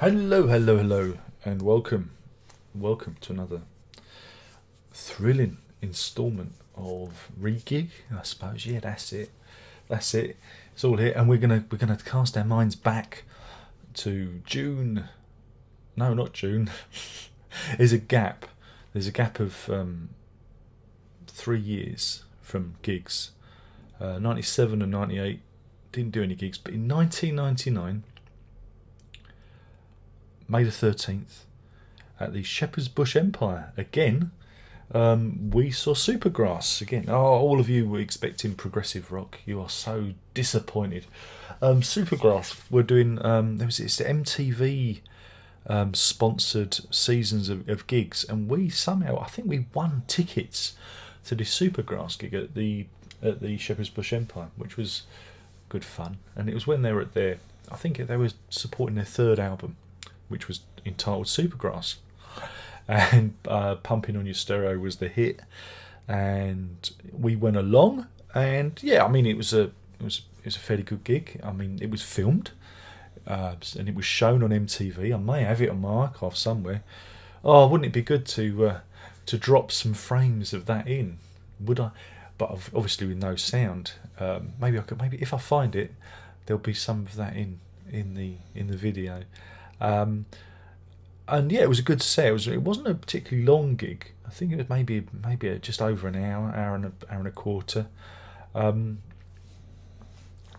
Hello, and welcome to another thrilling instalment of Regig. I suppose, yeah, that's it. It's all here, and we're gonna cast our minds back to June. No, not June. There's a gap. There's a gap of 3 years from gigs. 97 and 98 didn't do any gigs, but in 1999. May the 13th, at the Shepherd's Bush Empire again, we saw Supergrass again. Oh, all of you were expecting progressive rock. You are so disappointed. Supergrass were doing. It's the MTV sponsored seasons of gigs, and we somehow, I think we won tickets to the Supergrass gig at the Shepherd's Bush Empire, which was good fun. And it was when they were at I think they were supporting their third album, which was entitled Supergrass, and Pumping on Your Stereo was the hit, and we went along, and yeah, I mean it was a fairly good gig. I mean it was filmed, and it was shown on MTV. I may have it on my archive somewhere. Oh, wouldn't it be good to drop some frames of that in? Would I? But obviously with no sound. Maybe I could. Maybe if I find it, there'll be some of that in the video. And yeah, it was a good set. It wasn't a particularly long gig. I think it was maybe just over an hour and a quarter. Yeah,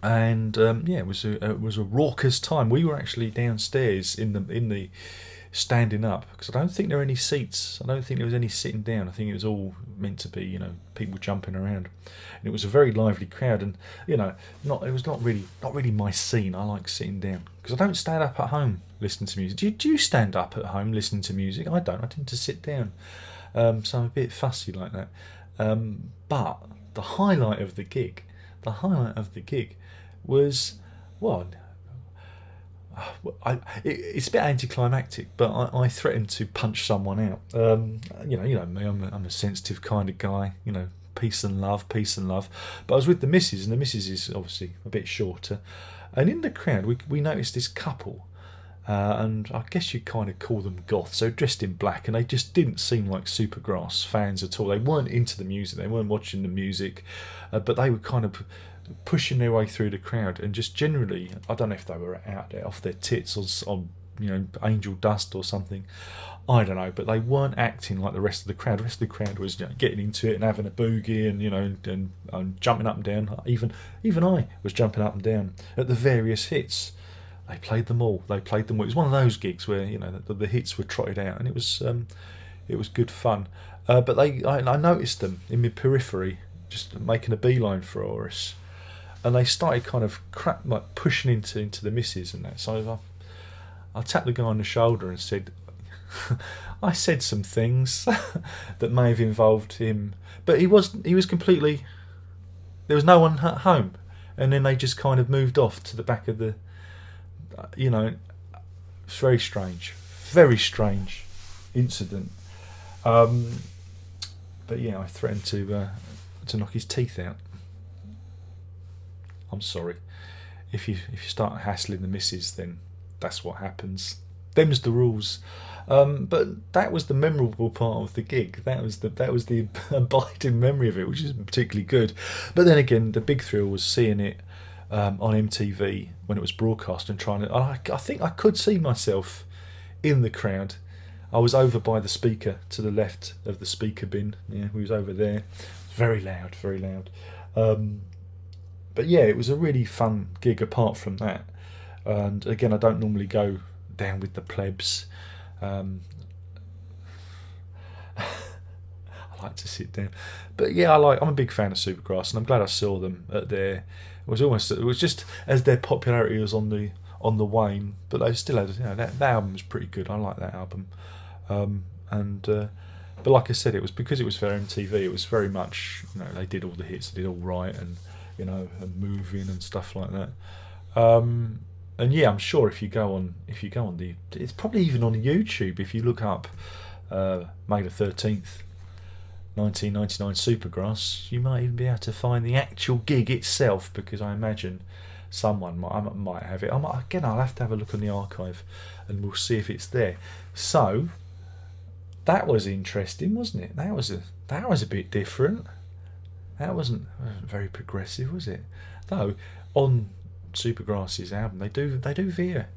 it was a raucous time. We were actually downstairs in the standing up, because I don't think there were any seats. I don't think there was any sitting down. I think it was all meant to be, people jumping around. And it was a very lively crowd, and it was not really my scene. I like sitting down because I don't stand up at home listening to music. Do you stand up at home listening to music? I don't. I tend to sit down. So I'm a bit fussy like that. But the highlight of the gig was, well, it's a bit anticlimactic, but I threatened to punch someone out. You know me. I'm a sensitive kind of guy. Peace and love. But I was with the missus, and the missus is obviously a bit shorter. And in the crowd, we noticed this couple, and I guess you'd kind of call them goth. So dressed in black, and they just didn't seem like Supergrass fans at all. They weren't into the music. They weren't watching the music, but they were kind of pushing their way through the crowd, and just generally, I don't know if they were out there off their tits on angel dust or something, I don't know, but they weren't acting like the rest of the crowd. The rest of the crowd was getting into it and having a boogie and jumping up and down. Even I was jumping up and down at the various hits. They played them all. It was one of those gigs where the hits were trotted out, and it was good fun. But I noticed them in my periphery, just making a beeline for us. And they started kind of pushing into the missus and that. So I tapped the guy on the shoulder and said, I said some things that may have involved him, but he was completely. There was no one at home, and then they just kind of moved off to the back of the. It's very strange incident. But yeah, I threatened to knock his teeth out. I'm sorry. If you start hassling the missus, then that's what happens. Them's the rules. But that was the memorable part of the gig. That was the abiding memory of it, which isn't particularly good. But then again, the big thrill was seeing it on MTV when it was broadcast, and trying to. I think I could see myself in the crowd. I was over by the speaker to the left of the speaker bin. Yeah, we was over there. Very loud. But yeah, it was a really fun gig apart from that. And again, I don't normally go down with the plebs. I like to sit down. But yeah, I'm a big fan of Supergrass, and I'm glad I saw them at their. It was just as their popularity was on the wane, but they still had that album was pretty good. I like that album. But like I said, it was because it was for MTV. It was very much they did all the hits, they did All Right, and and Moving and stuff like that. And yeah, I'm sure if you go on it's probably even on YouTube. If you look up May the 13th, 1999 Supergrass, you might even be able to find the actual gig itself, because I imagine Someone might have it. Again, I'll have to have a look on the archive, and we'll see if it's there. So that was interesting, wasn't it? That was a bit different. That wasn't very progressive, was it? Though on Supergrass's album, they do veer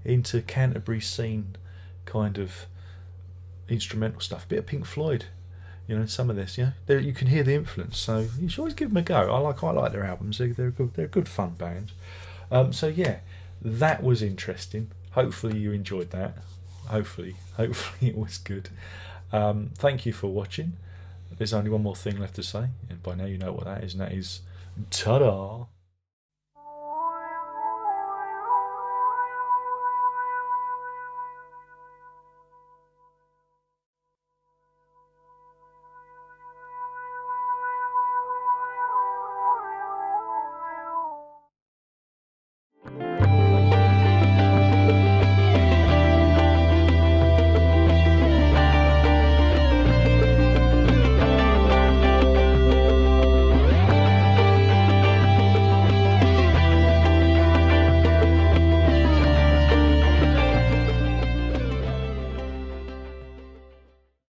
into Canterbury scene kind of instrumental stuff, a bit of Pink Floyd, some of this, you can hear the influence. So you should always give them a go. I like their albums. They're a good fun band. So yeah, that was interesting. Hopefully you enjoyed that. Hopefully it was good. Thank you for watching. There's only one more thing left to say, and by now you know what that is, and that is ta-da.